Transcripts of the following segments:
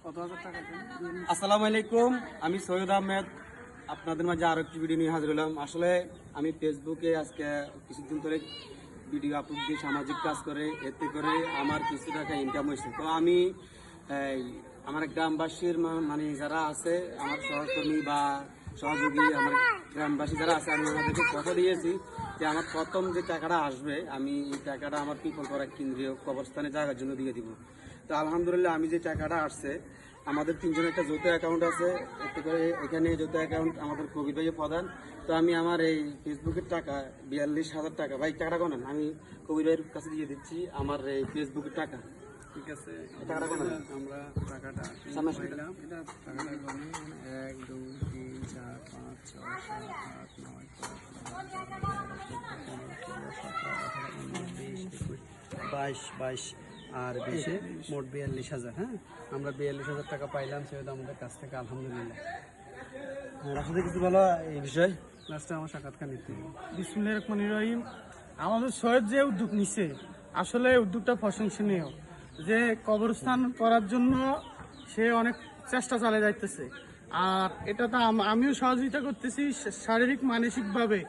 আসসালামু আলাইকুম, আমি সৈয়দ আহমেদ আপনাদের মাঝে আরো একটি ভিডিও নিয়ে হাজির হলাম। আসলে আমি ফেসবুকে আজকে কিছুদিন ধরে ভিডিও আপলোড দিয়ে সামাজিক কাজ করে, এতে করে আমার কিছু টাকা ইনকাম হয়েছে। তো আমি আমার গ্রামবাসীর মানে যারা আছে আমার সহকর্মী বা সহযোগী, আমার গ্রামবাসী যারা আছে, আমি ওনাদেরকে কথা দিয়েছি যে আমার প্রথম যে টাকাটা আসবে আমি এই টাকাটা আমার পিপল করা কেন্দ্রীয় কবরস্থানে জায়গার জন্য দিয়ে দিব। তো আলহামদুলিল্লাহ আমি যে টাকাটা আসছে, আমাদের তিনজনের একটা যৌথ অ্যাকাউন্ট আছে, এতে করে এখানে যৌথ অ্যাকাউন্ট আমাদের কবির ভাইয়ের প্রধান। তো আমি আমার এই ফেসবুকের টাকা 42,000 টাকা, ভাই টাকাটা কোনেন, আমি কবির ভাইয়ের কাছে দিয়ে দিচ্ছি আমার এই ফেসবুকের টাকা। ঠিক আছে, টাকাটা কোনেন, আমরা টাকাটা পাইলাম। এটা টাকাটা গণে 1 2 3 4 5 6 7 8 9 10 22 আর 20 মোট 42,000। হ্যাঁ, আমরা 42,000 টাকা পাইলাম সেটা আমাদের কাছ থেকে, আলহামদুলিল্লাহ। আসলে কিছু বলো এই বিষয়। লাস্টে আমার সাক্ষাৎকার নিতে হবে। বিসমিল্লাহির রহমানির রহিম। আমাদের সৈয়দ যে উদ্যোগ নিছে, আসলে উদ্যোগটা প্রশংসনীয়। যে কবরস্থান করার জন্য সে অনেক চেষ্টা চালিয়ে যাইতেছে, আর এটা তো আমিও সহযোগিতা করতেছি শারীরিক মানসিকভাবে।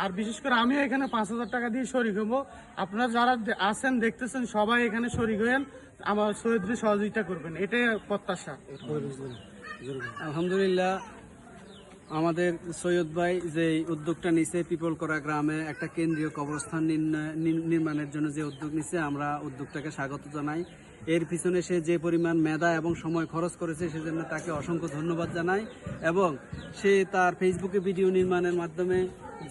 আর বিশেষ করে আমিও এখানে 5,000 টাকা দিয়ে শরিক হবো। আপনারা যারা আছেন দেখতেছেন সবাই এখানে শরিক হয়েন, আমার সৈয়দকে সহযোগিতা করবেন, এটাই প্রত্যাশা। আলহামদুলিল্লাহ, আমাদের সৈয়দ ভাই যে উদ্যোগটা নিছে পিপল করা গ্রামে একটা কেন্দ্রীয় কবরস্থান নির্মাণের জন্য যে উদ্যোগ নিছে, আমরা উদ্যোগটাকে স্বাগত জানাই। এর পিছনে সে যে পরিমাণ মেধা এবং সময় খরচ করেছে সেজন্য তাকে অসংখ্য ধন্যবাদ জানাই। এবং সে তার ফেসবুকে ভিডিও নির্মাণের মাধ্যমে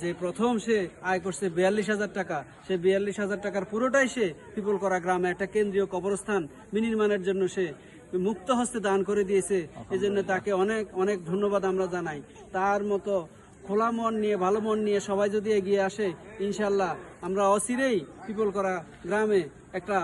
যে প্রথম সে আয় করছে 42,000 টাকা, সে 42,000 টাকার পুরোটাই সে পিপল করা গ্রামে একটা কেন্দ্রীয় কবরস্থান নির্মাণের জন্য সে মুক্ত হস্তে দান করে দিয়েছে। এই জন্য তাকে অনেক অনেক ধন্যবাদ আমরা জানাই। তার মতো খোলা মন নিয়ে, ভালো মন নিয়ে সবাই যদি এগিয়ে আসে, ইনশাল্লাহ আমরা অচিরেই পিপল করা গ্রামে একটা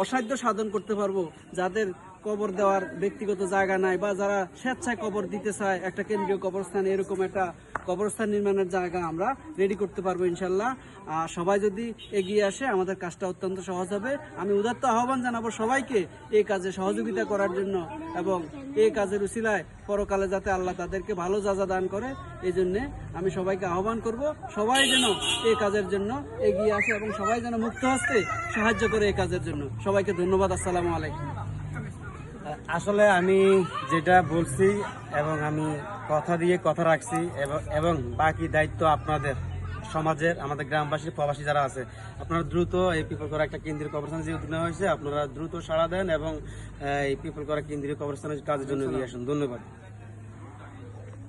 অসাধ্য সাধন করতে পারবো। যাদের কবর দেওয়ার ব্যক্তিগত জায়গা নাই বা যারা স্বেচ্ছায় কবর দিতে চায়, একটা কেন্দ্রীয় কবরস্থান, এরকম একটা কবরস্থান নির্মাণের জায়গা আমরা রেডি করতে পারবো ইনশাল্লাহ। আর সবাই যদি এগিয়ে আসে আমাদের কাজটা অত্যন্ত সহজ হবে। আমি উদাত্ত আহ্বান জানাবো সবাইকে এই কাজে সহযোগিতা করার জন্য, এবং এই কাজের উসিলায় পরকালে যাতে আল্লাহ তাদেরকে ভালো যাজা দান করে, এই জন্যে আমি সবাইকে আহ্বান করব সবাই যেন এই কাজের জন্য এগিয়ে আসে এবং সবাই যেন মুক্ত হস্তে সাহায্য করে এই কাজের জন্য। সবাইকে ধন্যবাদ। আসসালামু আলাইকুম। আসলে আমি যেটা বলছি এবং আমি কথা দিয়ে কথা রাখছি, এবং বাকি দায়িত্ব আপনাদের সমাজের, আমাদের গ্রামবাসী প্রবাসী যারা আছে, আপনারা দ্রুত এই পিপল করা একটা কেন্দ্রীয় কবরস্থান যে উদ্যোগ নেওয়া হয়েছে, আপনারা দ্রুত সাড়া দেন এবং এই পিপল করা কেন্দ্রীয় কবরস্থানের কাজের জন্য এগিয়ে আসুন। ধন্যবাদ।